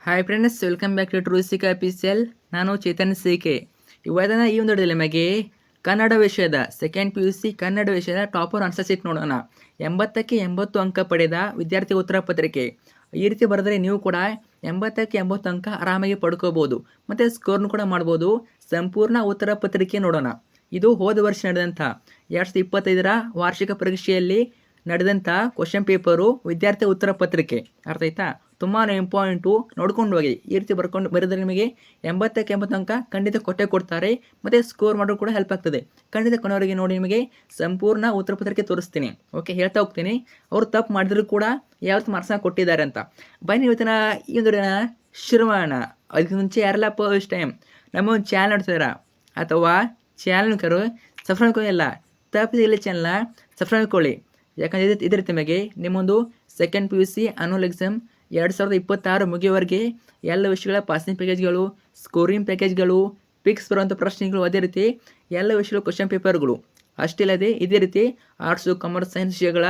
Hi friends, welcome back to ಟ್ರೂಸಿಕ official. ನಾನು Chetan CK. ಇವತ್ತಿನ ಈ ಒಂದು ವಿಡಿಯೋದಲ್ಲಿ ನಿಮಗೆ ಕನ್ನಡ ವಿಷಯದ ಸೆಕೆಂಡ್ PUC ಕನ್ನಡ ವಿಷಯದ ಟಾಪರ್ ಆನ್ಸರ್ ಶೀಟ್ ನೋಡೋಣ. 80ಕ್ಕೆ 80 ಅಂಕ ಪಡೆದ ವಿದ್ಯಾರ್ಥಿ ಉತ್ತರ ಪತ್ರಿಕೆ. ಈ ರೀತಿ ಬರೆದರೆ ನೀವು ಕೂಡ 80ಕ್ಕೆ 80 ಅಂಕ ಆರಾಮಾಗಿ ಪಡ್ಕೋಬೋದು ಮತ್ತು ಸ್ಕೋರ್ನು ಕೂಡ ಮಾಡ್ಬೋದು. ಸಂಪೂರ್ಣ ಉತ್ತರ ಪತ್ರಿಕೆ ನೋಡೋಣ. ಇದು ಹೋದ ವರ್ಷ ನಡೆದಂಥ 2025ರ ವಾರ್ಷಿಕ ಪರೀಕ್ಷೆಯಲ್ಲಿ ನಡೆದಂಥ ಕ್ವಶನ್ ಪೇಪರು ವಿದ್ಯಾರ್ಥಿ ಉತ್ತರ ಪತ್ರಿಕೆ. ಅರ್ಥ ಆಯ್ತಾ? ತುಂಬಾ ಇಂಪಾರ್ಟೆಂಟು, ನೋಡ್ಕೊಂಡು ಹೋಗಿ. ಈ ರೀತಿ ಬರೆದರೆ ನಿಮಗೆ 80ಕ್ಕೆ 80 ಅಂಕ ಖಂಡಿತ ಕೊಡ್ತಾರೆ ಮತ್ತು ಸ್ಕೋರ್ ಮಾಡೋದು ಕೂಡ ಹೆಲ್ಪ್ ಆಗ್ತದೆ. ಖಂಡಿತ ಕೊನೆಯವರೆಗೆ ನೋಡಿ, ನಿಮಗೆ ಸಂಪೂರ್ಣ ಉತ್ತರ ಪತ್ರಿಕೆ ತೋರಿಸ್ತೀನಿ. ಓಕೆ, ಹೇಳ್ತಾ ಹೋಗ್ತೀನಿ. ಅವರು ತಪ್ಪು ಮಾಡಿದ್ರು ಕೂಡ ಯಾವತ್ತು ಮಾರ್ಕ್ಸ್ನ ಕೊಟ್ಟಿದ್ದಾರೆ ಅಂತ. ಬನ್ನಿ ಇವತ್ತಿನ ಈ ಒಂದು ಶುರು ಮಾಡೋಣ. ಅದಕ್ಕೆ ಮುಂಚೆ ಯಾರೆಲ್ಲ ಫಸ್ಟ್ ಟೈಮ್ ನಮ್ಮ ಒಂದು ಚಾನಲ್ ನೋಡ್ತಿದ್ದೀರಾ ಅಥವಾ ಚಾನಲ್ ಸಬ್ಸ್ಕ್ರೈಬ್ ಇಲ್ಲ, ತಪ್ಪಿದಲ್ಲಿ ಚಾನಲ್ನ ಸಬ್ಸ್ಕ್ರೈಬ್ ಮಾಡ್ಕೊಳ್ಳಿ. ಯಾಕಂದರೆ ಇದೇ ರೀತಿ ನಿಮಗೆ ನಿಮ್ಮೊಂದು ಸೆಕೆಂಡ್ PUC ಆನ್ಯುವಲ್ ಎಕ್ಸಾಮ್ 2026 ಮುಗಿಯುವವರೆಗೆ ಎಲ್ಲ ವಿಷಯಗಳ ಪಾಸಿಂಗ್ ಪ್ಯಾಕೇಜ್ಗಳು, ಸ್ಕೋರಿಂಗ್ ಪ್ಯಾಕೇಜ್ಗಳು, ಪಿಕ್ಸ್ ಬರುವಂಥ ಪ್ರಶ್ನೆಗಳು, ಅದೇ ರೀತಿ ಎಲ್ಲ ವಿಷಯಗಳ ಕ್ವಶನ್ ಪೇಪರ್ಗಳು. ಅಷ್ಟೇ ಅಲ್ಲದೆ ಇದೇ ರೀತಿ ಆರ್ಟ್ಸು, ಕಾಮರ್ಸ್, ಸೈನ್ಸ್ ವಿಷಯಗಳ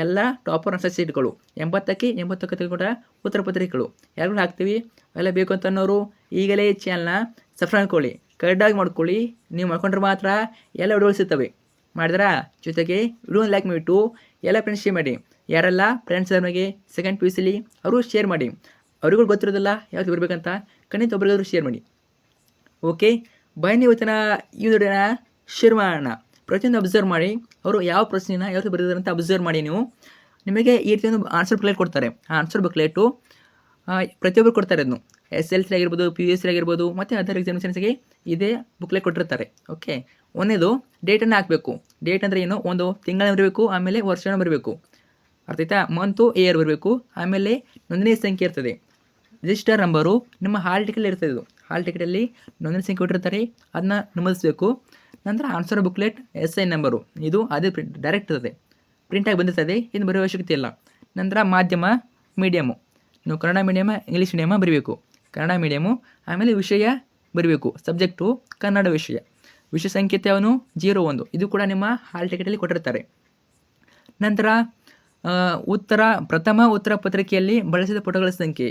ಎಲ್ಲ ಟಾಪರ್ ಆನ್ಸರ್ ಶೀಟ್ಗಳು 80ಕ್ಕೆ 80 ಕೂಡ ಉತ್ತರ ಪತ್ರಿಕೆಗಳು ಯಾರು ಹಾಕ್ತೀವಿ. ಎಲ್ಲ ಬೇಕು ಅಂತ ಅನ್ನೋರು ಈಗಲೇ ಚಾನಲ್ನ ಸಬ್ಸ್ಕ್ರೈಬ್ ಮಾಡ್ಕೊಳ್ಳಿ, ಕರೆಕ್ಟಾಗಿ ಮಾಡ್ಕೊಳ್ಳಿ. ನೀವು ಮಾಡ್ಕೊಂಡ್ರೆ ಮಾತ್ರ ಎಲ್ಲ ವಿಡಿಯೋಗಳು ಸಿಗ್ತವೆ. ಮಾಡಿದ್ರಾ? ಜೊತೆಗೆ ವಿಡಿಯೋ ಲೈಕ್ ಮಾಡಿಬಿಟ್ಟು ಎಲ್ಲ ಫ್ರೆಂಡ್ಸ್ ಶೇರ್ ಮಾಡಿ. ಯಾರೆಲ್ಲ ಫ್ರೆಂಡ್ಸ್ ನಮಗೆ ಸೆಕೆಂಡ್ PUCಲಿ ಅವರು ಶೇರ್ ಮಾಡಿ. ಅವ್ರಿಗೂ ಗೊತ್ತಿರೋದಿಲ್ಲ ಯಾವತ್ತು ಬರಬೇಕಂತ, ಖಂಡಿತ ಒಬ್ಬರಿಗಾದ್ರು ಶೇರ್ ಮಾಡಿ. ಓಕೆ, ಬನ್ನಿ ಇವತ್ತಿನ ಈ ವಿಡಿಯೋನ ಶೇರ್ ಮಾಡೋಣ. ಪ್ರತಿಯೊಂದು ಅಬ್ಸರ್ವ್ ಮಾಡಿ, ಅವರು ಯಾವ ಪ್ರಶ್ನೆನ ಯಾವತ್ತು ಬರೆದಿದ್ದಾರೆ ಅಂತ ಅಬ್ಸರ್ವ್ ಮಾಡಿ. ನೀವು ನಿಮಗೆ ಈ ರೀತಿ ಒಂದು ಆನ್ಸರ್ ಬುಕ್ಲೆಟ್ ಕೊಡ್ತಾರೆ. ಆ ಆನ್ಸರ್ ಬುಕ್ಲೆಟು ಪ್ರತಿಯೊಬ್ಬರು ಕೊಡ್ತಾರೆ. ಅದನ್ನು SLC ಆಗಿರ್ಬೋದು, PUC ಆಗಿರ್ಬೋದು ಮತ್ತು ಅದರ್ ಎಕ್ಸಾಮಿನೇಷನ್ಸ್ಗೆ ಇದೇ ಬುಕ್ಲೆಟ್ ಕೊಟ್ಟಿರ್ತಾರೆ. ಓಕೆ, ಒಂದೇದು ಡೇಟನ್ನು ಹಾಕಬೇಕು. ಡೇಟ್ ಅಂದರೆ ಏನು? ಒಂದು ತಿಂಗಳನ್ನ ಬರಬೇಕು, ಆಮೇಲೆ ವರ್ಷನ ಬರಬೇಕು. ಅರ್ಥ ಆಯ್ತಾ? ಮಂತು, ಇಯರ್ ಬರಬೇಕು. ಆಮೇಲೆ ನೋಂದಣಿ ಸಂಖ್ಯೆ ಇರ್ತದೆ, ರಿಜಿಸ್ಟರ್ ನಂಬರು ನಿಮ್ಮ ಹಾಲ್ ಟಿಕೆಟಲ್ಲಿ ಇರ್ತದೆ. ಇದು ಹಾಲ್ ಟಿಕೆಟಲ್ಲಿ ನೋಂದಣಿ ಸಂಖ್ಯೆ ಕೊಟ್ಟಿರ್ತಾರೆ, ಅದನ್ನ ನಮೂದಿಸಬೇಕು. ನಂತರ ಆನ್ಸರ್ ಬುಕ್ಲೆಟ್ SI ನಂಬರು, ಇದು ಅದೇ ಡೈರೆಕ್ಟ್ ಇರ್ತದೆ, ಪ್ರಿಂಟಾಗಿ ಬಂದಿರ್ತದೆ, ಇನ್ನು ಬರೆಯುವ ಅವಶ್ಯಕತೆ ಇಲ್ಲ. ನಂತರ ಮಾಧ್ಯಮ, ಮೀಡಿಯಮು, ನೀವು ಕನ್ನಡ ಮೀಡಿಯಮ, ಇಂಗ್ಲೀಷ್ ಮೀಡಿಯಮ ಬರೀಬೇಕು. ಕನ್ನಡ ಮೀಡಿಯಮು. ಆಮೇಲೆ ವಿಷಯ ಬರೀಬೇಕು, ಸಬ್ಜೆಕ್ಟು ಕನ್ನಡ ವಿಷಯ. ವಿಷಯ ಸಂಕೇತ ಅವನು 01, ಇದು ಕೂಡ ನಿಮ್ಮ ಹಾಲ್ ಟಿಕೆಟಲ್ಲಿ ಕೊಟ್ಟಿರ್ತಾರೆ. ನಂತರ ಪ್ರಥಮ ಉತ್ತರ ಪತ್ರಿಕೆಯಲ್ಲಿ ಬಳಸಿದ ಫೋಟೋಗಳ ಸಂಖ್ಯೆ,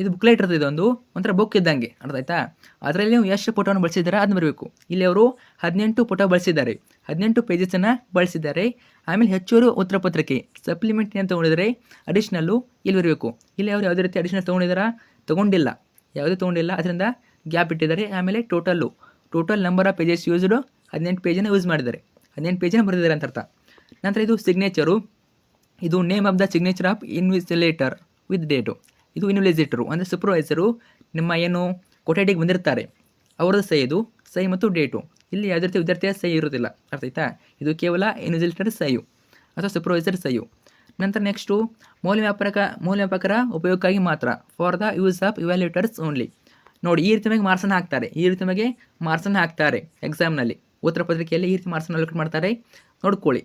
ಇದು ಬುಕ್ಲೆಟ್ ಇರ್ತದೆ. ಇದೊಂದು ಒಂಥರ ಬುಕ್ ಇದ್ದಂಗೆ. ಅರ್ಥ ಆಯ್ತಾ? ಅದರಲ್ಲಿ ನೀವು ಎಷ್ಟು ಫೋಟೋವನ್ನು ಬಳಸಿದ್ದಾರೆ ಅದನ್ನ ಬರಬೇಕು. ಇಲ್ಲಿ ಅವರು 18 ಫೋಟೋ ಬಳಸಿದ್ದಾರೆ, 18 ಪೇಜಸನ್ನು ಬಳಸಿದ್ದಾರೆ. ಆಮೇಲೆ ಹೆಚ್ಚುವರಿ ಉತ್ತರ ಪತ್ರಿಕೆ ಸಪ್ಲಿಮೆಂಟ್ ಅಂತ ತೊಗೊಂಡಿದ್ದಾರೆ, ಅಡಿಷ್ನಲ್ಲು ಇಲ್ಲಿ ಬರಬೇಕು. ಇಲ್ಲಿ ಅವರು ಯಾವುದೇ ರೀತಿ ಅಡಿಷ್ನಲ್ ತೊಗೊಂಡಿಲ್ಲ, ಯಾವುದೇ ತೊಗೊಂಡಿಲ್ಲ, ಅದರಿಂದ ಗ್ಯಾಪ್ ಇಟ್ಟಿದ್ದಾರೆ. ಆಮೇಲೆ total number of pages used 18 ಪೇಜನ್ನು ಯೂಸ್ ಮಾಡಿದ್ದಾರೆ, 18 ಪೇಜನ್ನು ಬರೆದಿದ್ದಾರೆ ಅಂತ ಅರ್ಥ. ನಂತರ ಇದು ಸಿಗ್ನೇಚರು, ಇದು name of the signature of invigilator with date. ಇದು ಇನ್ವಿಜಿಲೇಟರು ಅಂದರೆ ಸೂಪರ್ವೈಸರು, ನಿಮ್ಮ ಏನು ಕೊಠಡಿಗೆ ಬಂದಿರ್ತಾರೆ ಅವರದ್ದು ಸಹಿ, ಇದು ಸಹಿ ಮತ್ತು ಡೇಟು. ಇಲ್ಲಿ ಯಾವುದೇ ರೀತಿ ವಿದ್ಯಾರ್ಥಿಯ ಸಹಿ ಇರೋದಿಲ್ಲ. ಅರ್ಥ ಆಯ್ತಾ? ಇದು ಕೇವಲ ಇನ್ವಿಜಿಲೇಟರ್ ಸಹಿಯು ಅಥವಾ ಸೂಪರ್ವೈಸರ್ ಸಹಿಯು. ನಂತರ ನೆಕ್ಸ್ಟು ಮೌಲ್ಯಮಾಪಕರ ಉಪಯೋಗಕ್ಕಾಗಿ ಮಾತ್ರ, for the use of evaluators only. ನೋಡಿ, ಈ ರೀತಿ ನಮಗೆ ಮಾರ್ಕ್ಸನ್ನು ಹಾಕ್ತಾರೆ ಎಕ್ಸಾಮ್ನಲ್ಲಿ. ಉತ್ತರ ಪತ್ರಿಕೆಯಲ್ಲಿ ಈ ರೀತಿ ಮಾರ್ಕ್ಸನ್ನು ಅಲೋಕೇಟ್ ಮಾಡ್ತಾರೆ, ನೋಡ್ಕೊಳ್ಳಿ.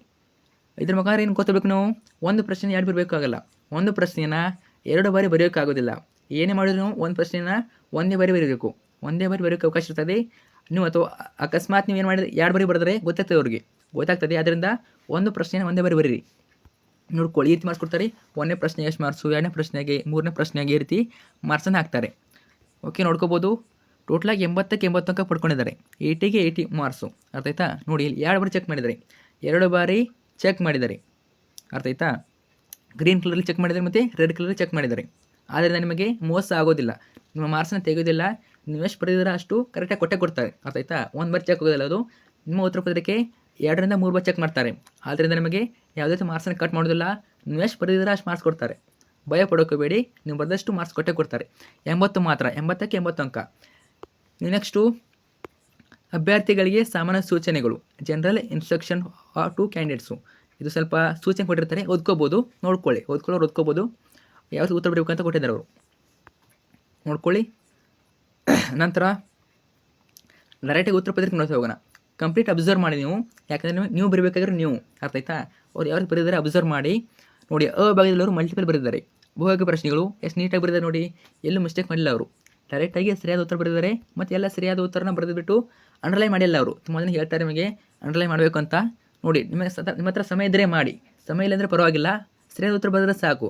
ಇದ್ರ ಮುಖಾಂತರ ಏನು ಗೊತ್ತಿರಬೇಕು, ನಾವು ಒಂದು ಪ್ರಶ್ನೆ 2 ಬರಬೇಕಾಗಲ್ಲ, ಒಂದು ಪ್ರಶ್ನೆನ 2 ಬಾರಿ ಬರೆಯೋಕ್ಕಾಗೋದಿಲ್ಲ. ಏನೇ ಮಾಡಿದ್ರು ನಾವು ಒಂದು ಪ್ರಶ್ನೆನ ಒಂದೇ ಬಾರಿ ಬರೀಬೇಕು, ಬರೆಯೋಕ್ಕೆ ಅವಕಾಶ ಇರ್ತದೆ. ನೀವು ಅಥವಾ ಅಕಸ್ಮಾತ್ ನೀವು ಏನು ಮಾಡಿದ್ರೆ 2 ಬಾರಿ ಬರೆದ್ರೆ ಗೊತ್ತಾಗ್ತದೆ. ಅದರಿಂದ ಒಂದು ಪ್ರಶ್ನೆನ ಒಂದೇ ಬಾರಿ ಬರೀರಿ, ನೋಡ್ಕೊಳ್ಳಿ. ಈ ರೀತಿ ಮಾರ್ಕ್ಸ್ ಕೊಡ್ತಾರೆ. 1ನೇ ಪ್ರಶ್ನೆ ಎಷ್ಟು ಮಾರ್ಕ್ಸು, 2ನೇ ಪ್ರಶ್ನೆಗೆ, 3ನೇ ಪ್ರಶ್ನೆಗೆ ಈ ರೀತಿ ಮಾರ್ಕ್ಸನ್ನು ಹಾಕ್ತಾರೆ. ಓಕೆ, ನೋಡ್ಕೋಬೋದು. ಟೋಟಲಾಗಿ 80ಕ್ಕೆ 80 ಅಂಕ ಪಡ್ಕೊಂಡಿದ್ದಾರೆ, 80ಗೆ 80 ಮಾರ್ಕ್ಸು. ಅರ್ಥ ಆಯ್ತಾ? ನೋಡಿ, ಇಲ್ಲಿ 2 ಬಾರಿ ಚೆಕ್ ಮಾಡಿದ್ದಾರೆ, 2 ಬಾರಿ ಚೆಕ್ ಮಾಡಿದ್ದಾರೆ. ಅರ್ಥ ಆಯ್ತಾ? ಗ್ರೀನ್ ಕಲರಲ್ಲಿ ಚೆಕ್ ಮಾಡಿದ್ದಾರೆ ಮತ್ತು ರೆಡ್ ಕಲರಲ್ಲಿ ಚೆಕ್ ಮಾಡಿದ್ದಾರೆ. ಆದ್ದರಿಂದ ನಿಮಗೆ ಮೋಸ ಆಗೋದಿಲ್ಲ, ನಿಮ್ಮ ಮಾರ್ಕ್ಸನ್ನು ತೆಗೆಯೋದಿಲ್ಲ. ನೀವು ಎಷ್ಟು ಬರೆದಿದ್ದೀರ ಅಷ್ಟು ಕರೆಕ್ಟಾಗಿ ಕೊಡ್ತಾರೆ. ಅರ್ಥ ಆಯ್ತಾ? 1 ಬಾರಿ ಚೆಕ್ ಆಗೋದಿಲ್ಲ, ಅದು ನಿಮ್ಮ ಉತ್ತರ ಪತ್ರಿಕೆ 2 ರಿಂದ 3 ಬಾರಿ ಚೆಕ್ ಮಾಡ್ತಾರೆ. ಆದ್ದರಿಂದ ನಿಮಗೆ ಯಾವುದೇ ರೀತಿ ಮಾರ್ಕ್ಸನ್ನು ಕಟ್ ಮಾಡೋದಿಲ್ಲ. ನೀವು ಎಷ್ಟು ಬರೆದಿದ್ದೀರ ಅಷ್ಟು ಮಾರ್ಕ್ಸ್ ಕೊಡ್ತಾರೆ. ಭಯ ಪಡೋಕೋಬೇಡಿ, ನೀವು ಬರೆದಷ್ಟು ಮಾರ್ಕ್ಸ್ ಕೊಡ್ತಾರೆ. 80 ಮಾತ್ರ, 80ಕ್ಕೆ 80 ಅಂಕ. ನೆಕ್ಸ್ಟು ಅಭ್ಯರ್ಥಿಗಳಿಗೆ ಸಾಮಾನ್ಯ ಸೂಚನೆಗಳು, ಜನರಲ್ ಇನ್ಸ್ಟ್ರಕ್ಷನ್ ಟು ಕ್ಯಾಂಡಿಡೇಟ್ಸು. ಇದು ಸ್ವಲ್ಪ ಸೂಚನೆ ಕೊಟ್ಟಿರ್ತಾರೆ, ಓದ್ಕೋಬೋದು, ನೋಡ್ಕೊಳ್ಳಿ. ಓದ್ಕೋಬೋದು ಯಾವತ್ತು ಉತ್ತರ ಬರಬೇಕಂತ ಕೊಟ್ಟಿದ್ದಾರೆ ಅವರು, ನೋಡ್ಕೊಳ್ಳಿ. ನಂತರ ಡೈರೆಕ್ಟಾಗಿ ಉತ್ತರ ಪತ್ರಿಕೆ ನೋಡ್ತಾ ಹೋಗೋಣ. ಕಂಪ್ಲೀಟ್ ಅಬ್ಸರ್ವ್ ಮಾಡಿ ನೀವು, ಯಾಕಂದರೆ ನೀವು ಬರಬೇಕಾದ್ರೆ ನೀವು. ಅರ್ಥ ಆಯ್ತಾ? ಅವ್ರು ಯಾವ್ದು ಬರೆದಿದ್ದಾರೆ ಅಬ್ಸರ್ವ್ ಮಾಡಿ. ನೋಡಿ, ಭಾಗದಲ್ಲಿ ಅವರು ಮಲ್ಟಿಪಲ್ ಬರೆದಿದ್ದಾರೆ. ಬಹುಭಾಗ ಪ್ರಶ್ನೆಗಳು ಎಷ್ಟು ನೀಟಾಗಿ ಬರೆದಿದ್ದಾರೆ ನೋಡಿ, ಎಲ್ಲೂ ಮಿಸ್ಟೇಕ್ ಮಾಡಿಲ್ಲ ಅವರು. ಡೈರೆಕ್ಟಾಗಿ ಸರಿಯಾದ ಉತ್ತರ ಬರೆದಿದ್ದಾರೆ ಮತ್ತು ಎಲ್ಲ ಸರಿಯಾದ ಉತ್ತರನ ಬರೆದುಬಿಟ್ಟು ಅಂಡರ್ಲೈನ್ ಮಾಡಿಲ್ಲ ಅವರು. ತುಂಬ ಜನ ಹೇಳ್ತಾರೆ ನಿಮಗೆ ಅಂಡರ್ಲೈನ್ ಮಾಡಬೇಕು ಅಂತ. ನೋಡಿ, ನಿಮ್ಮ ಹತ್ರ ಸಮಯ ಇದ್ದರೆ ಮಾಡಿ, ಸಮಯ ಇಲ್ಲಂದರೆ ಪರವಾಗಿಲ್ಲ, ಸರಿಯಾದ ಉತ್ತರ ಬರೆದ್ರೆ ಸಾಕು.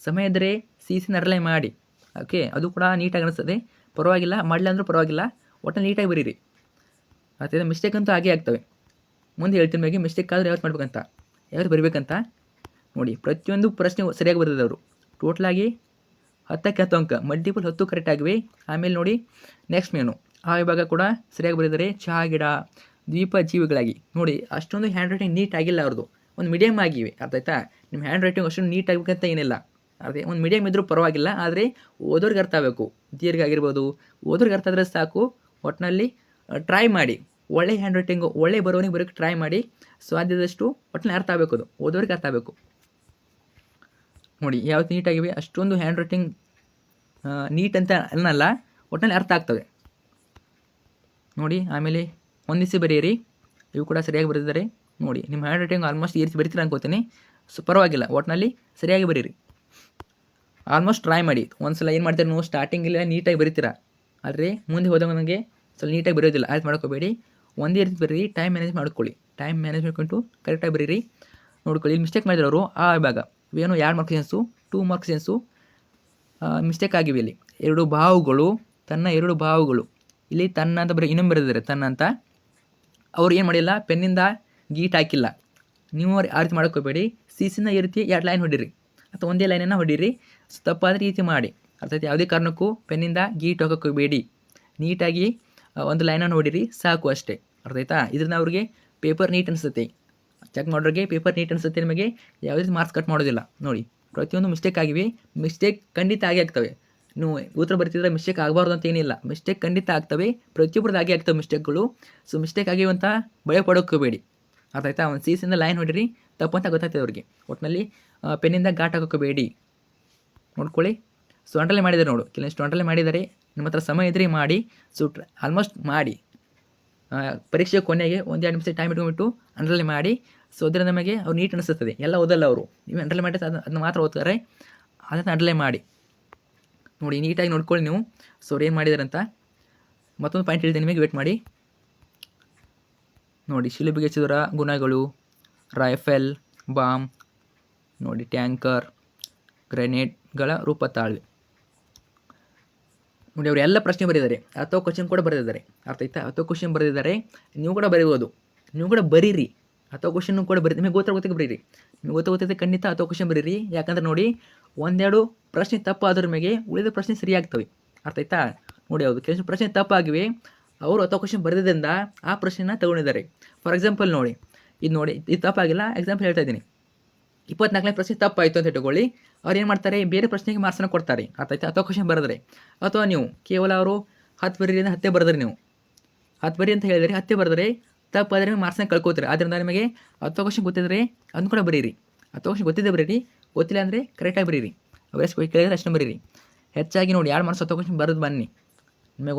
ಸಮಯ ಇದ್ದರೆ ಅಂಡರ್ಲೈನ್ ಮಾಡಿ. ಓಕೆ, ಅದು ಕೂಡ ನೀಟಾಗಿ ಅನಿಸ್ತದೆ, ಪರವಾಗಿಲ್ಲ. ಮಾಡಲಿಲ್ಲ ಅಂದರೂ ಪರವಾಗಿಲ್ಲ, ಒಟ್ಟು ನೀಟಾಗಿ ಬರೀರಿ. ಮತ್ತು ಮಿಸ್ಟೇಕ್ ಅಂತೂ ಆಗೇ ಆಗ್ತವೆ. ಮುಂದೆ ಹೇಳ್ತೀನಿ ಬಗ್ಗೆ ಮಿಸ್ಟೇಕ್ ಆದರೆ ಯಾವತ್ತು ಮಾಡ್ಬೇಕಂತ, ಯಾವತ್ತು ಬರಿಬೇಕಂತ ನೋಡಿ. ಪ್ರತಿಯೊಂದು ಪ್ರಶ್ನೆ ಸರಿಯಾಗಿ ಬರೆದಿದೆ ಅವರು. ಟೋಟಲಾಗಿ 10ಕ್ಕೆ 10 ಅಂಕ, ಮಲ್ಟಿಪಲ್ 10 ಕರೆಕ್ಟ್ ಆಗಿವೆ. ಆಮೇಲೆ ನೋಡಿ ನೆಕ್ಸ್ಟ್ ಮೇನು ಆ ವಿಭಾಗ ಕೂಡ ಸರಿಯಾಗಿ ಬರೆದಿದ್ದಾರೆ. ಚಹಾ ಗಿಡ, ದ್ವೀಪ ಜೀವಿಗಳಾಗಿ ನೋಡಿ. ಅಷ್ಟೊಂದು ಹ್ಯಾಂಡ್ ರೈಟಿಂಗ್ ನೀಟ್ ಆಗಿಲ್ಲ ಅವ್ರದ್ದು, ಒಂದು ಮೀಡಿಯಮ್ ಆಗಿವೆ. ಅರ್ಥ ಆಯ್ತಾ? ನಿಮ್ಮ ಹ್ಯಾಂಡ್ ರೈಟಿಂಗ್ ಅಷ್ಟೊಂದು ನೀಟ್ ಆಗಬೇಕಂತ ಏನಿಲ್ಲ. ಅದೇ ಒಂದು ಮೀಡಿಯಮ್ ಇದ್ದರೂ ಪರವಾಗಿಲ್ಲ, ಆದರೆ ಓದೋರಿಗೆ ಅರ್ಥ ಆಗಬೇಕು. ದೀರ್ಘ ಆಗಿರ್ಬೋದು, ಓದೋರಿಗೆ ಅರ್ಥ ಆದರೆ ಸಾಕು. ಒಟ್ಟಿನಲ್ಲಿ ಟ್ರೈ ಮಾಡಿ, ಒಳ್ಳೆ ಹ್ಯಾಂಡ್ ರೈಟಿಂಗು ಒಳ್ಳೆ ಬರೋನಿಗೆ ಬರೋಕ್ಕೆ ಟ್ರೈ ಮಾಡಿ. ಸಾಧ್ಯದಷ್ಟು ಒಟ್ಟಿನಲ್ಲಿ ಅರ್ಥ ಆಗಬೇಕು, ಅದು ಓದೋರಿಗೆ ಅರ್ಥ ಆಗಬೇಕು. ನೋಡಿ ಯಾವತ್ತು ನೀಟಾಗಿವೆ, ಅಷ್ಟೊಂದು ಹ್ಯಾಂಡ್ ರೈಟಿಂಗ್ ನೀಟ್ ಅಂತ ಅನ್ನಲ್ಲ, ಒಟ್ಟಿನಲ್ಲಿ ಅರ್ಥ ಆಗ್ತವೆ ನೋಡಿ. ಆಮೇಲೆ ಹೊಂದಿಸಿ ಬರೆಯಿರಿ, ಇವು ಕೂಡ ಸರಿಯಾಗಿ ಬರೆದಿದ್ದಾರೆ ನೋಡಿ. ನಿಮ್ಮ ಹ್ಯಾಂಡ್ ರೈಟಿಂಗ್ ಆಲ್ಮೋಸ್ಟ್ ಈ ರೀತಿ ಬರೀತೀರ ಅನ್ಕೋತೀನಿ. ಸೊ ಪರವಾಗಿಲ್ಲ, ಒಟ್ಟಿನಲ್ಲಿ ಸರಿಯಾಗಿ ಬರೀರಿ. ಆಲ್ಮೋಸ್ಟ್ ಟ್ರೈ ಮಾಡಿ. ಒಂದು ಸಲ ಏನು ಮಾಡ್ತೀರಿ ನೀವು, ಸ್ಟಾರ್ಟಿಂಗಲ್ಲಿ ನೀಟಾಗಿ ಬರೀತೀರ, ಆದರೆ ಮುಂದೆ ಹೋದಾಗ ನನಗೆ ಸ್ವಲ್ಪ ನೀಟಾಗಿ ಬರೆಯೋದಿಲ್ಲ. ಆಯ್ತು ಮಾಡ್ಕೋಬೇಡಿ, ಒಂದೇ ರೀತಿ ಬರೀರಿ. ಟೈಮ್ ಮ್ಯಾನೇಜ್ ಮಾಡ್ಕೊಳ್ಳಿ, ಟೈಮ್ ಮ್ಯಾನೇಜ್ ಮಾಡ್ಕೊಂಡು ಕರೆಕ್ಟಾಗಿ ಬರೀರಿ. ನೋಡ್ಕೊಳ್ಳಿ, ಇಲ್ಲಿ ಮಿಸ್ಟೇಕ್ ಮಾಡಿದ್ರು ಅವರು ಆ ವಿಭಾಗ ಏನು 2 marks sense, 2 marks sense mistake ಆಗಿವೆ. ಇಲ್ಲಿ 2 ಬಾವುಗಳು, ತನ್ನ 2 ಬಾವುಗಳು, ಇಲ್ಲಿ ತನ್ನ ಅಂತ ಬರೀ ಇನ್ನೊಂದು ಬರೆದಿದ್ದಾರೆ ತನ್ನ ಅಂತ. ಅವ್ರು ಏನು ಮಾಡಿಲ್ಲ, ಪೆನ್ನಿಂದ ಗೀಟ್ ಹಾಕಿಲ್ಲ. ನೀವು ಆ ರೀತಿ ಮಾಡ್ಕೋಬೇಡಿ. ಸಿಸಿನ ಈ ರೀತಿ 2 ಲೈನ್ ಹೊಡೀರಿ, ಅಥವಾ ಒಂದೇ ಲೈನನ್ನು ಹೊಡೀರಿ. ತಪ್ಪಾದರೆ ಈ ರೀತಿ ಮಾಡಿ. ಅರ್ಥಾತ್ ಯಾವುದೇ ಕಾರಣಕ್ಕೂ ಪೆನ್ನಿಂದ ಗೀಟ್ ಹೋಗೋಕೋಬೇಡಿ. ನೀಟಾಗಿ ಒಂದು ಲೈನನ್ನು ಹೊಡೀರಿ ಸಾಕು, ಅಷ್ಟೇ. ಅರ್ಥ ಆಯ್ತಾ? ಇದರಿಂದ ಅವ್ರಿಗೆ ಪೇಪರ್ ನೀಟ್ ಅನಿಸುತ್ತೆ, ಚೆಕ್ ಮಾಡೋರಿಗೆ ಪೇಪರ್ ನೀಟ್ ಅನಿಸುತ್ತೆ. ನಿಮಗೆ ಯಾವುದೇ ರೀತಿ ಮಾರ್ಕ್ಸ್ ಕಟ್ ಮಾಡೋದಿಲ್ಲ ನೋಡಿ. ಪ್ರತಿಯೊಂದು ಮಿಸ್ಟೇಕ್ ಆಗಿವೆ, ಮಿಸ್ಟೇಕ್ ಖಂಡಿತ ಆಗೇ ಆಗ್ತವೆ. ನೀವು ಉತ್ತರ ಬರ್ತಿದ್ರೆ ಮಿಸ್ಟೇಕ್ ಆಗಬಾರ್ದು ಅಂತ ಏನಿಲ್ಲ, ಮಿಸ್ಟೇಕ್ ಖಂಡಿತ ಆಗ್ತವೆ. ಪ್ರತಿಯೊಬ್ಬರದ್ದು ಆಗೇ ಆಗ್ತವೆ ಮಿಸ್ಟೇಕ್ಗಳು. ಸೊ ಮಿಸ್ಟೇಕ್ ಆಗಿವೆ ಅಂತ ಭಯ ಪಡೋಕೋಬೇಡಿ. ಅರ್ಥ ಆಯ್ತಾ? ಒಂದು ಸಿಸಿಂದ ಲೈನ್ ಹೊಡೀರಿ, ತಪ್ಪು ಅಂತ ಗೊತ್ತಾಗ್ತದೆ ಅವ್ರಿಗೆ. ಒಟ್ಟಿನಲ್ಲಿ ಪೆನ್ನಿಂದ ಘಾಟ್ ಹಾಕೋಬೇಡಿ. ನೋಡ್ಕೊಳ್ಳಿ. ಸೊ ಅಂಡರ್ಲೈನ್ ಮಾಡಿದ್ದಾರೆ ನೋಡು, ಕೆಲವಷ್ಟು ಅಂಡರ್ಲೈನ್ ಮಾಡಿದ್ದಾರೆ. ನಿಮ್ಮ ಹತ್ರ ಸಮಯ ಇದ್ದರೆ ಮಾಡಿ. ಸೊ ಆಲ್ಮೋಸ್ಟ್ ಮಾಡಿ, ಪರೀಕ್ಷೆ ಕೊನೆಗೆ 1-2 ನಿಮಿಷ ಟೈಮ್ ಇಟ್ಕೊಂಡ್ಬಿಟ್ಟು ಅಂಡರ್ಲೈನ್ ಮಾಡಿ. ಸೊ ಅದರಿಂದ ನಮಗೆ ಅವ್ರು ನೀಟ್ ಅನಿಸುತ್ತದೆ. ಎಲ್ಲ ಓದಲ್ಲ ಅವರು, ನೀವು ಅಂಡರ್ಲೈನ್ ಮಾಡಿ ಅದನ್ನ ಮಾತ್ರ ಓದ್ತಾರೆ. ಅದನ್ನು ಅಂಡರ್ಲೈನ್ ಮಾಡಿ ನೋಡಿ, ನೀಟಾಗಿ ನೋಡ್ಕೊಳ್ಳಿ ನೀವು. ಸೊ ಅವ್ರು ಏನು ಮಾಡಿದ್ದಾರೆ ಅಂತ ಮತ್ತೊಂದು ಪಾಯಿಂಟ್ ಹೇಳಿದೆ ನಿಮಗೆ, ವೇಟ್ ಮಾಡಿ ನೋಡಿ. ಶಿಲುಬೆಗೆ ಚದುರ ಗುಣಗಳು, ರೈಫಲ್, ಬಾಂಬ್ ನೋಡಿ, ಟ್ಯಾಂಕರ್, ಗ್ರೆನೇಡ್ಗಳ ರೂಪ ತಾಳ್ವೆ ನೋಡಿ. ಅವರು ಎಲ್ಲ ಪ್ರಶ್ನೆ ಬರೆದಿದ್ದಾರೆ, 10 ಕ್ವಶನ್ ಕೂಡ ಬರೆದಿದ್ದಾರೆ. ಅರ್ಥ ಆಯ್ತಾ? 10 ಕ್ವಶನ್ ಬರೆದಿದ್ದಾರೆ. ನೀವು ಕೂಡ ಬರೀಬೋದು, ನೀವು ಕೂಡ ಬರೀರಿ. 10 ಕ್ವಶನ್ ಕೂಡ ಬರೀ, ನಿಮಗೆ ಗೊತ್ತಾಗುತ್ತೆ ಬರೀರಿ. ನಿಮಗೆ ಗೊತ್ತಾಗುತ್ತೆ ಖಂಡಿತ 10 ಕ್ವಶನ್ ಬರೀರಿ. ಯಾಕಂದ್ರೆ ನೋಡಿ, 1-2 ಪ್ರಶ್ನೆ ತಪ್ಪಾದ್ರ ಮೇಲೆ ಉಳಿದ ಪ್ರಶ್ನೆ ಸರಿಯಾಗ್ತವೆ. ಅರ್ಥ ಆಯ್ತಾ? ನೋಡಿ, ಹೌದು ಕೆಲವು ಪ್ರಶ್ನೆ ತಪ್ಪಾಗಿವೆ, ಅವರು 10 ಕ್ವಶನ್ ಬರೆದಿದ್ದರಿಂದ ಆ ಪ್ರಶ್ನೆನ ತಗೊಂಡಿದ್ದಾರೆ. ಫಾರ್ ಎಕ್ಸಾಂಪಲ್ ನೋಡಿ, ಇದು ನೋಡಿ, ಇದು ತಪ್ಪಾಗಿಲ್ಲ, ಎಕ್ಸಾಂಪಲ್ ಹೇಳ್ತಾ ಇದ್ದೀನಿ. 24ನೇ ಪ್ರಶ್ನೆ ತಪ್ಪಾಯಿತು ಅಂತ ಇಟ್ಕೊಳ್ಳಿ. ಅವ್ರು ಏನು ಮಾಡ್ತಾರೆ, ಬೇರೆ ಪ್ರಶ್ನೆಗೆ ಮಾರ್ಕ್ಸನ್ನು ಕೊಡ್ತಾರೆ. ಅರ್ಥ ಆಯ್ತಾ? 10 ಕ್ವಶನ್ ಬರೆದ್ರೆ, ಅಥವಾ ನೀವು ಕೇವಲ ಅವರು 10 ಬರೀರಿ ಅಂತ 10 ಬರೆದ್ರೆ, ನೀವು 10 ಬರಿ ಅಂತ ಹೇಳಿದರೆ 10 ಬರೆದ್ರೆ ತಪ್ಪಾದರೆ ಮಾರ್ಕ್ಸನ್ನ ಕಳ್ಕೋತೀರಿ. ಆದ್ದರಿಂದ ನಿಮಗೆ 10 ಕ್ವಶನ್ ಗೊತ್ತಿದ್ರೆ ಅದನ್ನು ಕೂಡ ಬರೀರಿ. 10 ಕ್ವಶನ್ ಗೊತ್ತಿದ್ದೆ ಬರೀರಿ, ಗೊತ್ತಿಲ್ಲ ಅಂದರೆ ಕರೆಕ್ಟಾಗಿ ಬರೀರಿ. ಅವ್ರು ಎಷ್ಟು ಕೇಳಿದ್ರೆ ಅಷ್ಟನ್ನು ಬರೀರಿ. ಹೆಚ್ಚಾಗಿ ನೋಡಿ, 2 ಮಾರ್ಕ್ಸ್ 10 ಕ್ವಶನ್ ಬರೆದು ಬನ್ನಿ. ನಿಮಗೆ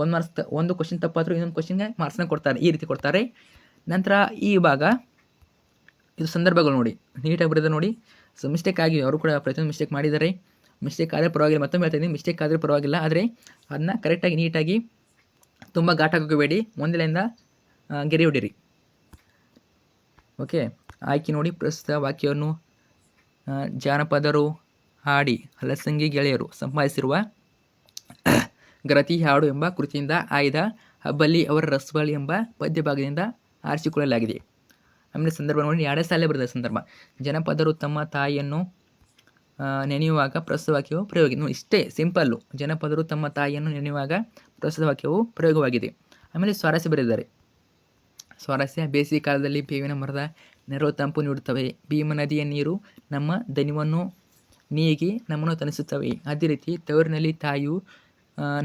ಒಂದು ಕ್ವಶನ್ ತಪ್ಪಾದರೂ ಇನ್ನೊಂದು ಕ್ವಶನ್ಗೆ ಮಾರ್ಕ್ಸನ್ನ ಕೊಡ್ತಾರೆ, ಈ ರೀತಿ ಕೊಡ್ತಾರೆ. ನಂತರ ಈ ಭಾಗ ಇದು ಸಂದರ್ಭಗಳು ನೋಡಿ, ನೀಟಾಗಿ ಬರೆದ ನೋಡಿ. ಸೊ ಮಿಸ್ಟೇಕ್ ಆಗಿ ಅವರು ಕೂಡ ಪ್ರತಿಯೊಂದು ಮಿಸ್ಟೇಕ್ ಮಾಡಿದ್ದಾರೆ. ಮಿಸ್ಟೇಕ್ ಆದರೆ ಪರವಾಗಿಲ್ಲ, ಮತ್ತೊಮ್ಮೆ ಹೇಳ್ತಾ ಇದ್ದೀನಿ, ಮಿಸ್ಟೇಕ್ ಆದರೆ ಪರವಾಗಿಲ್ಲ, ಆದರೆ ಅದನ್ನ ಕರೆಕ್ಟಾಗಿ ನೀಟಾಗಿ ತುಂಬ ಘಾಟ್ ಹಾಕೋಬೇಡಿ. ಒಂದೆಲೆಯಿಂದ ಗೆರೆ ಹೊಡಿರಿ. ಓಕೆ, ಆಯ್ಕೆ ನೋಡಿ. ಪ್ರಸ್ತುತ ವಾಕ್ಯವನ್ನು ಜಾನಪದರು ಹಾಡಿ ಹಲಸಂಗಿ ಗೆಳೆಯರು ಸಂಪಾದಿಸಿರುವ ಗರತಿ ಹಾಡು ಎಂಬ ಕೃತಿಯಿಂದ ಆಯ್ದ ಹಬ್ಬಲ್ಲಿ ಅವರ ರಸಬಾಳಿ ಎಂಬ ಪದ್ಯ ಭಾಗದಿಂದ ಆರಿಸಿಕೊಳ್ಳಲಾಗಿದೆ. ಆಮೇಲೆ ಸಂದರ್ಭ ನೋಡಿ, 2 ಸಾಲೇ ಬರೆದ ಸಂದರ್ಭ. ಜನಪದರು ತಮ್ಮ ತಾಯಿಯನ್ನು ನೆನೆಯುವಾಗ ಪ್ರಸ್ತುತ ವಾಕ್ಯವು ಪ್ರಯೋಗ. ಇಷ್ಟೇ ಸಿಂಪಲ್ಲು. ಜನಪದರು ತಮ್ಮ ತಾಯಿಯನ್ನು ನೆನೆಯುವಾಗ ಪ್ರಸ್ತುತ ವಾಕ್ಯವು ಪ್ರಯೋಗವಾಗಿದೆ. ಆಮೇಲೆ ಸ್ವಾರಸ್ಯ ಬರೆದಿದ್ದಾರೆ. ಸ್ವಾರಸ್ಯ, ಬೇಸಿಗೆ ಕಾಲದಲ್ಲಿ ಬೇವಿನ ಮರದ ನೆರಳು ತಂಪು ನೀಡುತ್ತವೆ. ಭೀಮ ನದಿಯ ನೀರು ನಮ್ಮ ದನಿವನ್ನು ನೀಗಿ ನಮ್ಮನ್ನು ತಣಿಸುತ್ತವೆ. ಅದೇ ರೀತಿ ತವರಿನಲ್ಲಿ ತಾಯಿಯು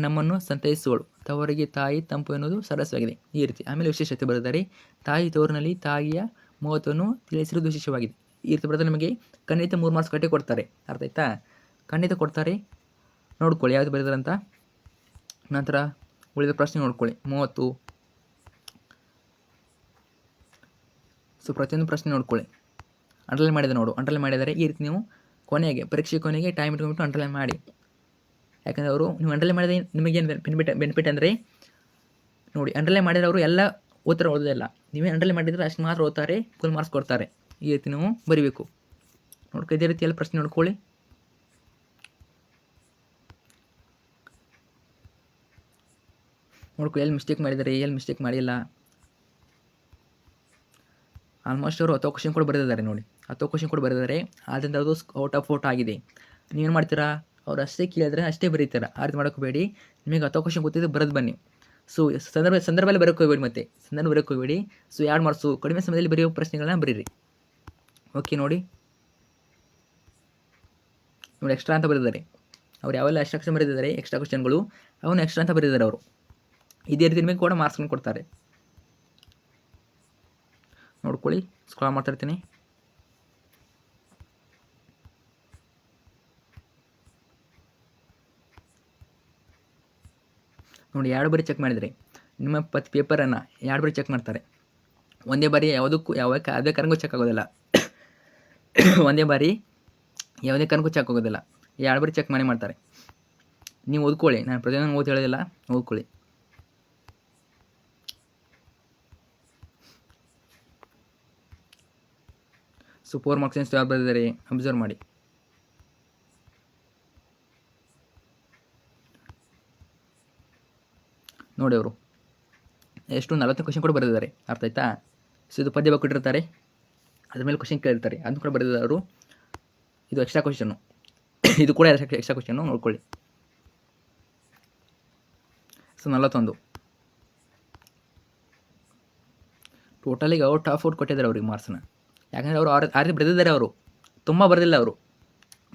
ನಮ್ಮನ್ನು ಸಂತೈಸುವಳು. ತವರಿಗೆ ತಾಯಿ ತಂಪು ಎನ್ನುವುದು ಸರಸವಾಗಿದೆ. ಈ ರೀತಿ. ಆಮೇಲೆ ವಿಶೇಷತೆ ಬರೆದಿದ್ದಾರೆ. ತಾಯಿ ತವರಿನಲ್ಲಿ ತಾಯಿಯ ಮಹತ್ವವನ್ನು ತಿಳಿಸಿರುವುದು ವಿಶೇಷವಾಗಿದೆ. ಈ ರೀತಿ ಬರೆದ್ರೆ ನಿಮಗೆ ಖಂಡಿತ 3 ಮಾರ್ಕ್ಸ್ ಕಟ್ಟಿ ಕೊಡ್ತಾರೆ. ಅರ್ಥ ಆಯ್ತಾ? ಖಂಡಿತ ಕೊಡ್ತಾರೆ. ನೋಡ್ಕೊಳ್ಳಿ ಯಾವುದು ಬರೆದಾರೆ ಅಂತ. ನಂತರ ಉಳಿದ ಪ್ರಶ್ನೆ ನೋಡ್ಕೊಳ್ಳಿ, 30. ಸೊ ಪ್ರತಿಯೊಂದು ಪ್ರಶ್ನೆ ನೋಡ್ಕೊಳ್ಳಿ. ಅಂಡರ್ಲೈನ್ ಮಾಡಿದೆ ನೋಡು, ಅಂಡರ್ಲೈನ್ ಮಾಡಿದ್ದಾರೆ. ಈ ರೀತಿ ನೀವು ಕೊನೆಗೆ ಪರೀಕ್ಷೆ ಕೊನೆಗೆ ಟೈಮ್ ಇಟ್ಕೊಂಡ್ಬಿಟ್ಟು ಅಂಡರ್ಲೈನ್ ಮಾಡಿ. ಯಾಕಂದರೆ ಅವರು ನೀವು ಅಂಡರ್ಲೈನ್ ಮಾಡಿದ್ರೆ ನಿಮಗೇನು ಬೆನಿಫಿಟ್ ಅಂದರೆ ನೋಡಿ, ಅಂಡರ್ಲೈನ್ ಮಾಡಿದ್ರೆ ಅವರು ಎಲ್ಲ ಉತ್ತರ ಓದೋದಿಲ್ಲ. ನೀವೇ ಅಂಡರ್ಲೈನ್ ಮಾಡಿದರೆ ಅಷ್ಟು ಮಾತ್ರ ಓದ್ತಾರೆ, ಫುಲ್ ಮಾರ್ಕ್ಸ್ ಕೊಡ್ತಾರೆ. ಈ ರೀತಿ ನೀವು ಬರೀಬೇಕು. ನೋಡ್ಕೊ, ಇದೇ ರೀತಿ ಎಲ್ಲ ಪ್ರಶ್ನೆ ನೋಡ್ಕೊಳ್ಳಿ. ನೋಡ್ಕೊ ಎಲ್ಲಿ ಮಿಸ್ಟೇಕ್ ಮಾಡಿದ್ದಾರೆ, ಎಲ್ಲಿ ಮಿಸ್ಟೇಕ್ ಮಾಡಿಲ್ಲ. ಆಲ್ಮೋಸ್ಟ್ ಅವರು 10 ಕ್ವಶನ್ ಕೂಡ ಬರೆದಿದ್ದಾರೆ ನೋಡಿ, 10 ಕ್ವಶನ್ ಕೂಡ ಬರೆದಿದ್ದಾರೆ. ಆದ್ದರಿಂದ ಅದು ಔಟ್ ಆಫ್ ಔಟ್ ಆಗಿದೆ. ನೀವೇನು ಮಾಡ್ತೀರಾ, ಅವ್ರು ಅಷ್ಟೇ ಕೇಳಿದ್ರೆ ಅಷ್ಟೇ ಬರೀತೀರ. ಆ ರೀತಿ ಮಾಡೋಕೋಬೇಡಿ. ನಿಮಗೆ 10 ಕ್ವಶನ್ ಗೊತ್ತಿದ್ದು ಬರೆದು ಬನ್ನಿ. ಸೊ ಸಂದರ್ಭದಲ್ಲಿ ಬರೋಕ್ಕೆ ಹೋಗ್ಬೇಡಿ, ಮತ್ತೆ ಸಂದರ್ಭ ಬರೋಕ್ಕೆ ಹೋಗ್ಬೇಡಿ. ಸೊ 2 ಮಾರ್ಕ್ಸು ಕಡಿಮೆ ಸಮಯದಲ್ಲಿ ಬರೆಯೋ ಪ್ರಶ್ನೆಗಳನ್ನ ಬರೀರಿ. ಓಕೆ ನೋಡಿ ಎಕ್ಸ್ಟ್ರಾ ಅಂತ ಬರೆದಿದ್ದಾರೆ. ಅವ್ರು ಯಾವೆಲ್ಲ ಎಕ್ಸ್ಟ್ರಾ ಕ್ವಶನ್ ಬರೆದಿದ್ದಾರೆ, ಎಕ್ಸ್ಟ್ರಾ ಕ್ವಶನ್ಗಳು ಅವನು ಎಕ್ಸ್ಟ್ರಾ ಅಂತ ಬರೆದಿದ್ದಾರೆ ಅವರು. ಇದೇ ರೀತಿ ನಿಮಗೆ ಕೂಡ ಮಾರ್ಕ್ಸ್ಗಳನ್ನು ಕೊಡ್ತಾರೆ. ನೋಡ್ಕೊಳ್ಳಿ, ಸ್ಕ್ರಾಲ್ ಮಾಡ್ತಾ ಇರ್ತೀನಿ. ನೋಡಿ 2 ಬಾರಿ ಚೆಕ್ ಮಾಡಿದರೆ ನಿಮ್ಮ ಪೇಪರನ್ನು 2 ಬಾರಿ ಚೆಕ್ ಮಾಡ್ತಾರೆ. ಒಂದೇ ಬಾರಿ ಯಾವುದೇ ಕಾರಣಕ್ಕೂ ಚೆಕ್ ಆಗೋದಿಲ್ಲ. ಒಂದೇ ಬಾರಿ ಯಾವುದೇ ಕಾರಣಕ್ಕೂ ಚೆಕ್ ಆಗೋದಿಲ್ಲ. 2 ಬಾರಿ ಚೆಕ್ ಮಾಡ್ತಾರೆ. ನೀವು ಓದ್ಕೊಳ್ಳಿ, ನಾನು ಪ್ರತಿಯೊಂದು ಓದಿ ಹೇಳೋದಿಲ್ಲ, ಓದ್ಕೊಳ್ಳಿ. ಸೊ 4 ಮಾರ್ಕ್ಸ್ ಯಾರು ಬರೆದಿದ್ದಾರೆ ಅಬ್ಸರ್ವ್ ಮಾಡಿ. ನೋಡಿ ಅವರು ಎಷ್ಟು 40 ಕ್ವಶನ್ ಕೂಡ ಬರೆದಿದ್ದಾರೆ. ಅರ್ಥ ಆಯ್ತಾ? ಸೊ ಇದು ಪದ್ಯ ಕೊಟ್ಟಿರ್ತಾರೆ, ಅದ್ರ ಮೇಲೆ ಕ್ವಶನ್ ಕೇಳಿರ್ತಾರೆ, ಅದನ್ನು ಕೂಡ ಬರೆದಿದ್ದಾರೆ ಅವರು. ಇದು ಎಕ್ಸ್ಟ್ರಾ ಕ್ವಶನ್ನು, ಇದು ಕೂಡ ಎಕ್ಸ್ಟ್ರಾ ಕ್ವಶನ್ನು ನೋಡ್ಕೊಳ್ಳಿ. ಸೊ 41 ಟೋಟಲಿಗೆ ಔಟ್ ಆಫ್ ಔಟ್ ಕೊಟ್ಟಿದ್ದಾರೆ ಅವ್ರಿಗೆ ಮಾರ್ಕ್ಸನ್ನ. ಯಾಕಂದರೆ ಅವರು ಆ ರೀತಿ ಬರೆದಿದ್ದಾರೆ, ಅವರು ತುಂಬ ಬರೆದಿಲ್ಲ ಅವರು.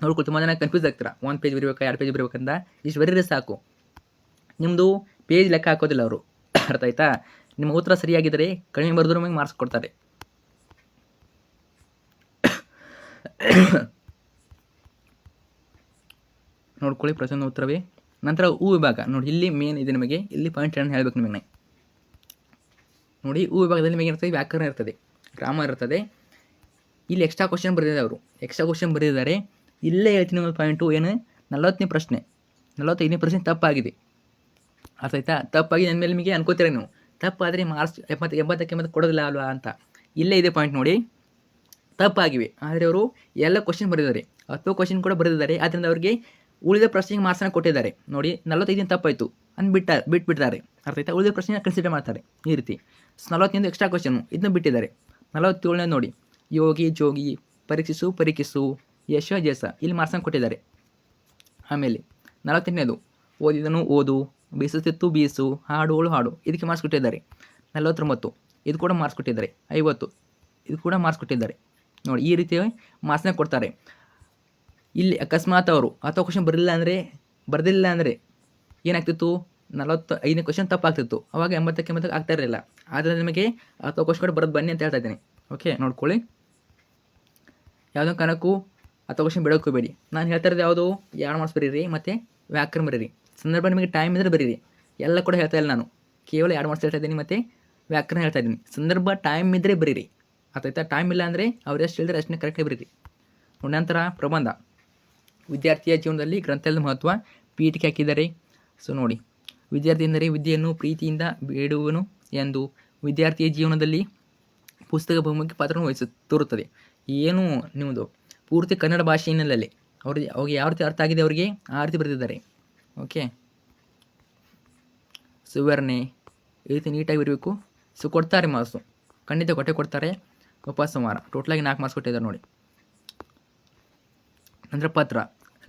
ನೋಡ್ಕೊಳ್ಳಿ, ತುಂಬ ಜನ ಕನ್ಫ್ಯೂಸ್ ಆಗ್ತೀರಾ, 1 ಪೇಜ್ ಬರೀಬೇಕಾ 2 ಪೇಜ್ ಬರೀಬೇಕಂತ. ಇಷ್ಟು ಬರೀರಿ ಸಾಕು, ನಿಮ್ಮದು ಪೇಜ್ ಲೆಕ್ಕ ಹಾಕೋದಿಲ್ಲ ಅವರು. ಅರ್ಥ ಆಯ್ತಾ? ನಿಮ್ಮ ಉತ್ತರ ಸರಿಯಾಗಿದ್ದರೆ ಕಡಿಮೆ ಬರೆದ್ರು ನಿಮಗೆ ಮಾರ್ಕ್ಸ್ ಕೊಡ್ತಾರೆ. ನೋಡ್ಕೊಳ್ಳಿ ಪ್ರತಿಯೊಂದು ಉತ್ತರವೇ. ನಂತರ ವಿಭಾಗ ನೋಡಿ, ಇಲ್ಲಿ ಮೇನ್ ಇದೆ ನಿಮಗೆ, ಇಲ್ಲಿ ಪಾಯಿಂಟ್ ಏನು ಹೇಳಬೇಕು ನಿಮಗೆ. ನೋಡಿ ವಿಭಾಗದಲ್ಲಿ ನಿಮಗೆ ಇರ್ತದೆ, ವ್ಯಾಕರಣ ಇರ್ತದೆ, ಗ್ರಾಮರ್ ಇರ್ತದೆ. ಇಲ್ಲಿ ಎಕ್ಸ್ಟ್ರಾ ಕ್ವಶನ್ ಬರೆದಿದ್ದಾರೆ ಅವರು, ಎಕ್ಸ್ಟ್ರಾ ಕ್ವಶನ್ ಬರೆದಿದ್ದಾರೆ. ಇಲ್ಲೇ ಹೇಳ್ತೀನಿ ಒಂದು ಪಾಯಿಂಟು, ಏನು 40ನೇ ಪ್ರಶ್ನೆ 45ನೇ ಪ್ರಶ್ನೆ ತಪ್ಪಾಗಿದೆ. ಅರ್ಥ ಆಯ್ತಾ? ತಪ್ಪಾಗಿ ನನ್ನ ಮೇಲೆ ನಿಮಗೆ ಅನ್ಕೋತೀರ ನೀವು, ತಪ್ಪಾದರೆ ಮಾರ್ಕ್ಸ್ 80 ಕೊಡೋದಿಲ್ಲ ಅಲ್ವಾ ಅಂತ. ಇಲ್ಲೇ ಇದೆ ಪಾಯಿಂಟ್ ನೋಡಿ, ತಪ್ಪಾಗಿವೆ. ಆದರೆ ಅವರು ಎಲ್ಲ ಕ್ವಶನ್ ಬರೆದಿದ್ದಾರೆ, 10 ಕ್ವಶನ್ ಕೂಡ ಬರೆದಿದ್ದಾರೆ. ಆದ್ದರಿಂದ ಅವರಿಗೆ ಉಳಿದ ಪ್ರಶ್ನೆಗೆ ಮಾರ್ಕ್ಸನ್ನು ಕೊಟ್ಟಿದ್ದಾರೆ. ನೋಡಿ 45 ತಪ್ಪಾಯಿತು ಬಿಟ್ಬಿಡ್ತಾರೆ. ಅರ್ಥ ಆಯ್ತಾ? ಉಳಿದ ಪ್ರಶ್ನೆ ಕನ್ಸಿಡರ್ ಮಾಡ್ತಾರೆ ಈ ರೀತಿ. 41 ಎಕ್ಸ್ಟ್ರಾ ಕ್ವಶನ್ನು ಇದನ್ನು ಬಿಟ್ಟಿದ್ದಾರೆ. 47ನೇ ನೋಡಿ, ಯೋಗಿ ಜೋಗಿ ಪರೀಕ್ಷಿಸು ಯಶ ಜಸ, ಇಲ್ಲಿ ಮಾರ್ಕ್ಸನ್ನು ಕೊಟ್ಟಿದ್ದಾರೆ. ಆಮೇಲೆ 48ನೇದು, ಓದಿದನು ಓದು, ಬೀಸುತ್ತಿತ್ತು ಬೀಸು, ಹಾಡು, ಇದಕ್ಕೆ ಮಾರ್ಕ್ಸ್ ಕೊಟ್ಟಿದ್ದಾರೆ. 49 ಇದು ಕೂಡ ಮಾರ್ಕ್ಸ್ ಕೊಟ್ಟಿದ್ದಾರೆ. 50 ಇದು ಕೂಡ ಮಾರ್ಕ್ಸ್ ಕೊಟ್ಟಿದ್ದಾರೆ. ನೋಡಿ ಈ ರೀತಿ ಮಾರ್ಕ್ಸ್ನ ಕೊಡ್ತಾರೆ. ಇಲ್ಲಿ ಅಕಸ್ಮಾತ್ ಅವರು 10 ಕ್ವಶನ್ ಬರೆದಿಲ್ಲ ಅಂದರೆ ಏನಾಗ್ತಿತ್ತು, 45ನೇ ಕ್ವಶನ್ ತಪ್ಪಾಗ್ತಿತ್ತು. ಅವಾಗ 80 ಆಗ್ತಾ ಇರಲಿಲ್ಲ. ಆದರೆ ನಿಮಗೆ 10 ಕ್ವಶನ್ ಕೂಡ ಬರೆದು ಬನ್ನಿ ಅಂತ ಹೇಳ್ತಾ ಇದ್ದೀನಿ. ಓಕೆ ನೋಡ್ಕೊಳ್ಳಿ, ಯಾವುದೋ ಕಾರಣಕ್ಕೂ 10 ಕ್ವಶನ್ ಬಿಡೋಕೆ ಹೋಗಬೇಡಿ. ನಾನು ಹೇಳ್ತಾ ಇರೋದು ಯಾವುದು, 2 ಮಾರ್ಕ್ಸ್ ಬರೀರಿ ಮತ್ತು ವ್ಯಾಕರಣ ಬರೀರಿ. ಸಂದರ್ಭ ನಿಮಗೆ ಟೈಮ್ ಇದ್ದರೆ ಬರೀರಿ, ಎಲ್ಲ ಕೂಡ ಹೇಳ್ತಾ ಇಲ್ಲ ನಾನು, ಕೇವಲ 2 ಮಾರ್ಕ್ಸ್ ಹೇಳ್ತಾ ಇದ್ದೀನಿ ಮತ್ತು ವ್ಯಾಕರಣ ಹೇಳ್ತಾ ಇದ್ದೀನಿ. ಸಂದರ್ಭ ಟೈಮ್ ಇದ್ದರೆ ಬರೀರಿ. ಆಯ್ತಾ? ಟೈಮ್ ಇಲ್ಲ ಅಂದರೆ ಅವ್ರು ಎಷ್ಟು ಹೇಳಿದ್ರೆ ಅಷ್ಟನ್ನೇ ಕರೆಕ್ಟಾಗಿ ಬರೀರಿ. ನಂತರ ಪ್ರಬಂಧ, ವಿದ್ಯಾರ್ಥಿಯ ಜೀವನದಲ್ಲಿ ಗ್ರಂಥದ ಮಹತ್ವ, ಪೀಠಿಕೆ ಹಾಕಿದ್ದಾರೆ. ಸೊ ನೋಡಿ, ವಿದ್ಯಾರ್ಥಿ ಎಂದರೆ ವಿದ್ಯೆಯನ್ನು ಪ್ರೀತಿಯಿಂದ ಬೇಡುವನು ಎಂದು ವಿದ್ಯಾರ್ಥಿಯ ಜೀವನದಲ್ಲಿ ಪುಸ್ತಕ ಬಹುಮುಖ್ಯ ಪಾತ್ರವನ್ನು ತೋರುತ್ತದೆ. ಏನು ನಿಮ್ಮದು ಪೂರ್ತಿ ಕನ್ನಡ ಭಾಷೆ ಹಿನ್ನೆಲೆಯಲ್ಲಿ ಅವ್ರಿಗೆ ಯಾವ ರೀತಿ ಅರ್ಥ ಆಗಿದೆ ಅವರಿಗೆ ಆ ರೀತಿ ಬರೆದಿದ್ದಾರೆ. ಓಕೆ, ಸುವರ್ಣೆ ಈ ರೀತಿ ನೀಟಾಗಿ ಬರಬೇಕು. ಸೊ ಕೊಡ್ತಾರೆ ಮಾರ್ಕ್ಸು, ಖಂಡಿತ ಕೊಡ್ತಾರೆ. ಉಪಸಂಹಾರ ಟೋಟಲಾಗಿ 4 ಮಾರ್ಕ್ಸ್ ಕೊಟ್ಟಿದ್ದಾರೆ ನೋಡಿ. ನಂತರ ಪತ್ರ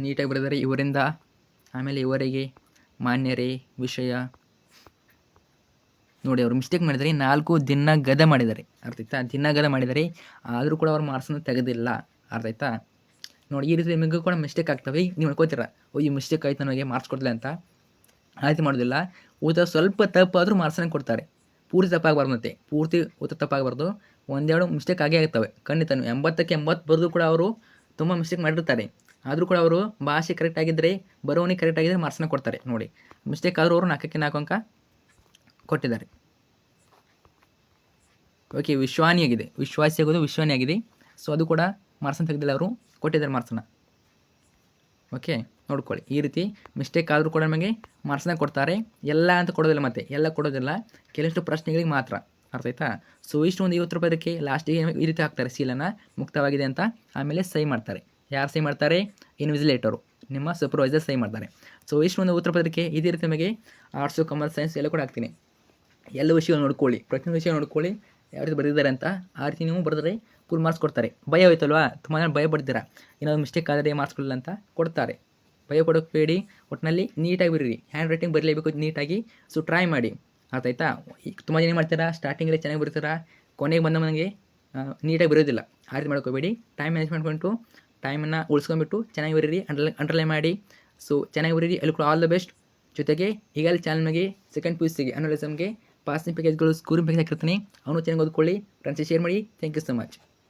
ನೀಟಾಗಿ ಬರೆದಿದ್ದಾರೆ, ಇವರಿಂದ, ಆಮೇಲೆ ಇವರಿಗೆ, ಮಾನ್ಯರೇ, ವಿಷಯ. ನೋಡಿ ಅವರು ಮಿಸ್ಟೇಕ್ ಮಾಡಿದ್ದಾರೆ, 4 ದಿನ ಗದ ಮಾಡಿದ್ದಾರೆ. ಅರ್ಥ ಆಯ್ತಾ? ದಿನ ಗದ ಮಾಡಿದ್ದಾರೆ, ಆದರೂ ಕೂಡ ಅವ್ರ ಮಾರ್ಕ್ಸನ್ನು ತೆಗೆದಿಲ್ಲ. ಅರ್ಥ ಆಯ್ತಾ? ನೋಡಿ ಈ ರೀತಿ ನಿಮಗೂ ಕೂಡ ಮಿಸ್ಟೇಕ್ ಆಗ್ತವೆ. ನೀವು ಅನ್ಕೋತೀರ, ಈ ಮಿಸ್ಟೇಕ್ ಆಯ್ತು ನನಗೆ ಮಾರ್ಕ್ಸ್ ಕೊಡಲಿಲ್ಲ ಅಂತ. ಆ ರೀತಿ ಮಾಡೋದಿಲ್ಲ. ಉತ್ತರ ಸ್ವಲ್ಪ ತಪ್ಪಾದರೂ ಮಾರ್ಕ್ಸನ್ನು ಕೊಡ್ತಾರೆ. ಪೂರ್ತಿ ತಪ್ಪಾಗಬಾರ್ದು, ಮತ್ತೆ ಪೂರ್ತಿ ಉತ್ತರ ತಪ್ಪಾಗಬಾರ್ದು. 1-2 ಮಿಸ್ಟೇಕ್ ಆಗೇ ಆಗ್ತವೆ ಖಂಡಿತ. 80ಕ್ಕೆ 80 ಬರೆದು ಕೂಡ ಅವರು ತುಂಬ ಮಿಸ್ಟೇಕ್ ಮಾಡಿರ್ತಾರೆ. ಆದರೂ ಕೂಡ ಅವರು ಭಾಷೆ ಕರೆಕ್ಟ್ ಆಗಿದ್ದರೆ, ಬರವಣಿಗೆ ಕರೆಕ್ಟ್ ಆಗಿದ್ದರೆ ಮಾರ್ಕ್ಸನ್ನ ಕೊಡ್ತಾರೆ. ನೋಡಿ ಮಿಸ್ಟೇಕ್ ಆದರೂ ಅವರು 4ಕ್ಕೆ 4 ಅಂಕ ಕೊಟ್ಟಿದ್ದಾರೆ. ಓಕೆ, ವಿಶ್ವಾಸಿ ಆಗೋದು ವಿಶ್ವಾನಿಯಾಗಿದೆ. ಸೊ ಅದು ಕೂಡ ಮಾರ್ಕ್ಸನ್ನು ತೆಗೆದಿಲ್ಲ, ಅವರು ಕೊಟ್ಟಿದ್ದಾರೆ ಮಾರ್ಕ್ಸನ್ನು. ಓಕೆ ನೋಡ್ಕೊಳ್ಳಿ, ಈ ರೀತಿ ಮಿಸ್ಟೇಕ್ ಆದರೂ ಕೂಡ ನಮಗೆ ಮಾರ್ಕ್ಸನ್ನ ಕೊಡ್ತಾರೆ. ಎಲ್ಲ ಅಂತ ಕೊಡೋದಿಲ್ಲ, ಮತ್ತೆ ಎಲ್ಲ ಕೊಡೋದಿಲ್ಲ, ಕೆಲವಷ್ಟು ಪ್ರಶ್ನೆಗಳಿಗೆ ಮಾತ್ರ. ಅರ್ಥ ಆಯ್ತಾ? ಸೊ ಇಷ್ಟೊಂದು 50 ರೂಪಾಯಿದಕ್ಕೆ ಲಾಸ್ಟಿಗೆ ಈ ರೀತಿ ಹಾಕ್ತಾರೆ, ಸೀಲನ್ನು ಮುಕ್ತವಾಗಿದೆ ಅಂತ. ಆಮೇಲೆ ಸಹಿ ಮಾಡ್ತಾರೆ. ಯಾರು ಸಹಿ ಮಾಡ್ತಾರೆ? ಇನ್ವಿಜಿಲೇಟರು, ನಿಮ್ಮ ಸೂಪರ್ವೈಸರ್ ಸಹಿ ಮಾಡ್ತಾರೆ. ಸೊ ಇಷ್ಟು ಒಂದು ಉತ್ತರ ಪತ್ರಿಕೆ ಇದೇ ರೀತಿ ನಿಮಗೆ ಆರ್ಟ್ಸು ಕಾಮರ್ಸ್ ಸೈನ್ಸ್ ಎಲ್ಲ ಕೂಡ ಹಾಕ್ತೀನಿ. ಎಲ್ಲ ವಿಷಯ ನೋಡ್ಕೊಳ್ಳಿ, ಪ್ರತಿಯೊಂದು ವಿಷಯ ನೋಡ್ಕೊಳ್ಳಿ ಯಾವ ರೀತಿ ಬರೆದಿದ್ದಾರೆ ಅಂತ. ಆ ರೀತಿ ನೀವು ಬರೆದ್ರೆ ಫುಲ್ ಮಾರ್ಕ್ಸ್ ಕೊಡ್ತಾರೆ. ಭಯ ಹೋಯ್ತಲ್ವಾ, ತುಂಬ ಜನ ಭಯ ಪಡ್ತೀರಾ ಏನಾದ್ರು ಮಿಸ್ಟೇಕ್ ಆದರೆ ಮಾರ್ಕ್ಸ್ ಕೊಡಲ್ಲ ಅಂತ, ಕೊಡ್ತಾರೆ. ಭಯ ಪಡೋಕ್ಕೆ ಬೇಡಿ, ಒಟ್ಟಿನಲ್ಲಿ ನೀಟಾಗಿ ಬರೀರಿ. ಹ್ಯಾಂಡ್ ರೈಟಿಂಗ್ ಬರಲೇಬೇಕು ನೀಟಾಗಿ. ಸೊ ಟ್ರೈ ಮಾಡಿ, ಅರ್ಥ ಆಯ್ತಾ. ತುಂಬ ಜನ ಏನು ಮಾಡ್ತೀರಾ, ಸ್ಟಾರ್ಟಿಂಗಲ್ಲಿ ಚೆನ್ನಾಗಿ ಬರೀತೀರಾ, ಕೊನೆಗೆ ಬಂದ ನನಗೆ ನೀಟಾಗಿ ಬರೋದಿಲ್ಲ. ಆ ರೀತಿ ಮಾಡ್ಕೋಬೇಡಿ. ಟೈಮ್ ಮ್ಯಾನೇಜ್ಮೆಂಟ್ ಮಾಡಿಕೊಂಡು ಟೈಮನ್ನು ಉಳಿಸ್ಕೊಂಡ್ಬಿಟ್ಟು ಚೆನ್ನಾಗಿ ಬರೀರಿ, ಅಂಡರ್ಲೈನ್ ಮಾಡಿ. ಸೊ ಚೆನ್ನಾಗಿ ಬರೀರಿ, ಅಲ್ಲಿ ಕೂಡ ಆಲ್ ದ ಬೆಸ್ಟ್. ಜೊತೆಗೆ ಈಗಲೇ ಚಾನಲ್ಗೆ ಸೆಕೆಂಡ್ PUCಗೆ ಅನಾಲಿಸಮ್ಗೆ ಪಾಸಿಂಗ್ ಪ್ಯಾಕೇಜ್ಗಳು ಸ್ಕೋರಿಂಗ್ ಪ್ಯಾಕೇಜ್ ಹಾಕಿರ್ತೀನಿ, ಅವನು ಚೆನ್ನಾಗಿ ಓದ್ಕೊಳ್ಳಿ. ಫ್ರೆಂಡ್ಸ್ ಶೇರ್ ಮಾಡಿ. Thank you so much.